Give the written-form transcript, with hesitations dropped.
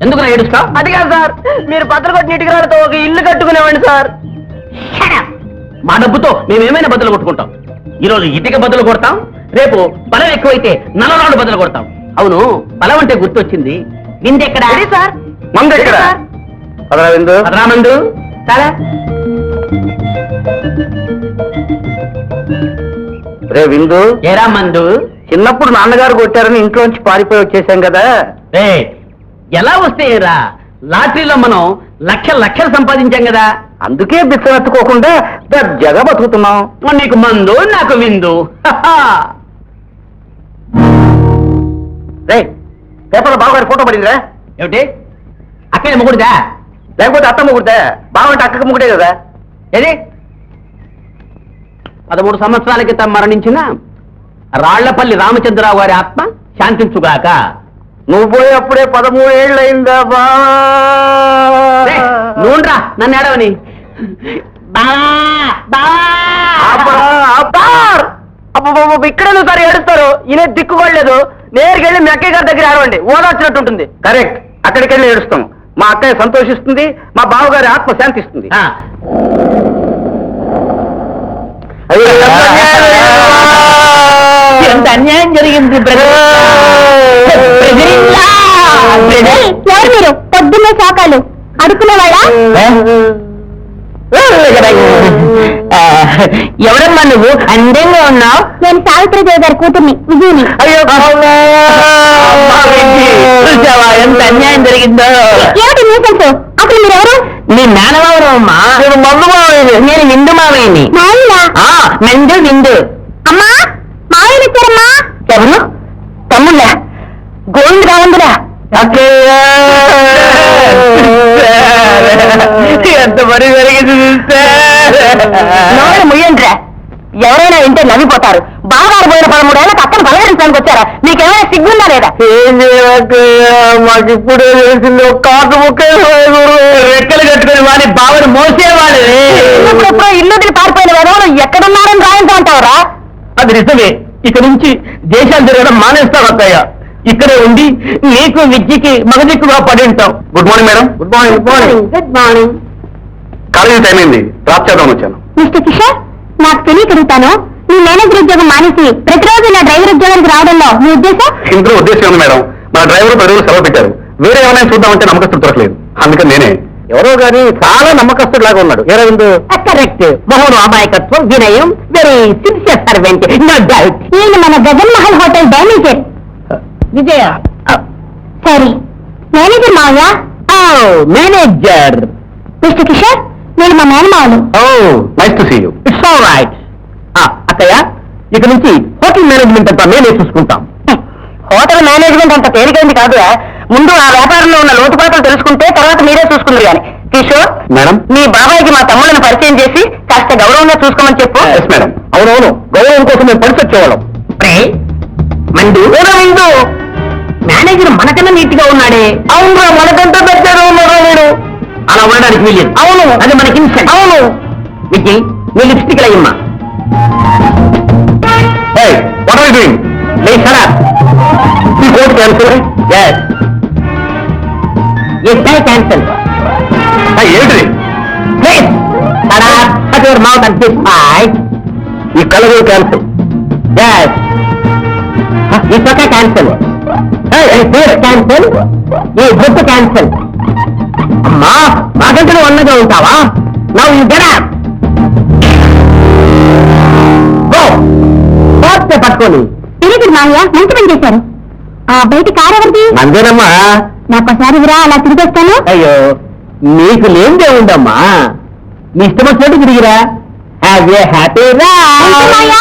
ఎందుకు ఏడుస్తావు? అది కాదు సార్, మీరు బద్దలు కొట్టిన ఇటుకరాలతో ఒక ఇల్లు కట్టుకునేవాడి సార్. మా డబ్బుతో మేమేమైనా బదులు కొట్టుకుంటాం. ఈరోజు ఇటుక బదులు కొడతాం, రేపు బలం ఎక్కువైతే నల్లరాడు బదులు కొడతాం. అవును, బలం అంటే గుర్తొచ్చింది. విందెక్కడ సార్? మందు ఎక్కడ? మందు చాలా రే విందు, ఏరా మందు? చిన్నప్పుడు నాన్నగారు కొట్టారని ఇంట్లోంచి పారిపోయి వచ్చేసాం కదా. రే ఎలా వస్తేరా, లాటరీలో మనం లక్షలు సంపాదించాం కదా. అందుకే బిచ్చమెత్తుకోకుండా జగ బతుకుతున్నాం. నీకు మందు, నాకు విందు. రే పేపర్లో బావగారి ఫోటో పడిందిరా. ఏమిటి? అక్కడే మొగుడుదా లేకపోతే అత్త మొగుడుదా? బావంటే అక్కకి మొగుడే కదా. ఏది 13 సంవత్సరాల క్రితం మరణించిన రాళ్లపల్లి రామచంద్రరావు గారి ఆత్మ శాంతించుగాక. నువ్వు పోయేప్పుడే 13 ఏళ్ళు అయిందా నూనెరా నన్ను ఏడవని. ఇక్కడ సార్ ఏడుస్తారు. ఈయన దిక్కుకోలేదు. నేరుకెళ్ళి మీ అక్కయ్య గారి దగ్గర ఏడవండి, ఓదార్చినట్టు ఉంటుంది. కరెక్ట్, అక్కడికి వెళ్ళి ఏడుస్తాం. మా అక్కయ్య సంతోషిస్తుంది, మా బావగారి ఆత్మ శాంతిస్తుంది. ఎంత అన్యాయం జరిగింది. మీరు పొద్దున్నే శాఖలు అడుకునే వాళ్ళ? ఎవరమ్మా నువ్వు? అందంగా ఉన్నావు. నేను సావిత్రిదేవి గారి కూతుర్ని, విజయని. ఎంత అన్యాయం జరిగిందో. ఏమిటి న్యూసెన్స్? అసలు మీరెవరు? నీ నానమావరమ్మా. నేను మందు మావయ్యని. నేను విందు మావయ్యని. మావిలా? నందు విందు. అమ్మా మావిలు ఇచ్చారమ్మా. ఎవరు? తమ్ముళ్ళ గోవింద రావుందిరా. ఎంత పని జరిగింది. ముయ్యంట్రా, ఎవరైనా వింటే నవ్విపోతారు. బాగారు పోయిన 13 ఏళ్ళకి అక్కను బలహరించడానికి వచ్చారా? మీకేమైనా సిగ్గుందా లేదా? ఏం చేయక మాకు ఇప్పుడే తెలిసింది. కాటు ముక్కే రెక్కలు కట్టుకుని వాడి బావని మోసేవాళ్ళు. ఎప్పుడెప్పుడో ఇల్లు వదిలి పారిపోయిన వాడు ఎక్కడున్నారని రాయంతా అంటావరా? అది నిజమే. ఇక నుంచి దేశాలు తిరగడం మానేస్తాం అత్తయ్య. ఇక్కడే ఉండి నీకు విద్యకి మగదిక్కుగా పడి ఉంటాం. Good morning madam. Good morning. Good morning. Good morning. College time అయింది, డ్రాప్ చేద్దాం వచ్చాను. మిస్టర్ కిషోర్, నాకు తెలియకడుగుతాను, నీ మేనేజర్ ఉద్యోగం మానేసి ప్రతిరోజు నా డ్రైవర్ ఉద్యోగానికి రావడంలో మీ ఉద్దేశం? ఇంట్లో ఉద్దేశం ఉంది మేడం. మన డ్రైవర్ 10 రోజులు సెలవు పెట్టారు. వేరే ఎవరైనా చూద్దామంటే నమ్మకస్తుడు దొరకలేదు. అందుకని నేనే. ఎవరో గానీ చాలా నమ్మకస్తుడు లాగా ఉన్నాడు. ఏరైందో? కరెక్ట్. మొహం అమాయకత్వం, వినయం, very sincere servant. No doubt. నేను మన గగన్ మహల్ హోటల్ మేనేజర్ విజయ. సరే, మేనేజర్ మావయ్య. మేనేజర్. మిస్టర్ కిషోర్, నేను మా మేనమావలు. Nice to see you. It's all right. అత్తయ్య, ఇక నుంచి హోటల్ మేనేజ్మెంట్ అంతా మేమే చూసుకుంటాం. హోటల్ మేనేజ్మెంట్ అంత తేలికైంది కాదురా. ముందు ఆ వ్యాపారంలో ఉన్న లోటుపాట్లు తెలుసుకుంటే తర్వాత మీరే చూసుకుందరు కానీ. కిషోర్ మేడం, మీ బాబాయ్కి మా తమ్ముళ్ళని పరిచయం చేసి కాస్త గౌరవంగా చూసుకోమని చెప్పు. Yes madam. అవునవును, గౌరవం కోసం మేము పరిచయం వచ్చేవాళ్ళం. మందు విందు. మేనేజర్ మనకన్నా నీట్ గా ఉన్నాడే. అవునురా, మనకంతా పెద్దగా ఉన్నారా నేను? అలా ఉండడానికి వీలేదు. అవును, అది మనకి ఇన్సెంట్. అవును. విజయ్, నీ lipstick అయ్యమ్మా. What are you doing? Hey, shut up. You go to cancel? Yes. Yes, I cancel. Hey, ఏంటిది? Please, shut up. Shut your mouth at this point. ఈ కలర్ క్యాన్సిల్. Yes. ఈ పక్క క్యాన్సిల్. ఈ ఫేస్ క్యాన్సిల్. ఈ book cancel. అమ్మా, మాకంటే ఉన్నగా ఉంటావా? Now you get up. Go. పోతే పట్టుకొని. తెలియదు మావయ్య, మంచి పని చేశారు. బయట కారు ఎవరిది? అంతేనమ్మా. నాకోసారి ఇవ్వరా, అలా తిరిగొస్తాను. అయ్యో, నీకు లేనిదే ఉండమ్మా. నీ ఇష్టం వచ్చినట్టు తిరిగిరా. హ్యావ్ ఏ హ్యాపీ రా. మావయ్య.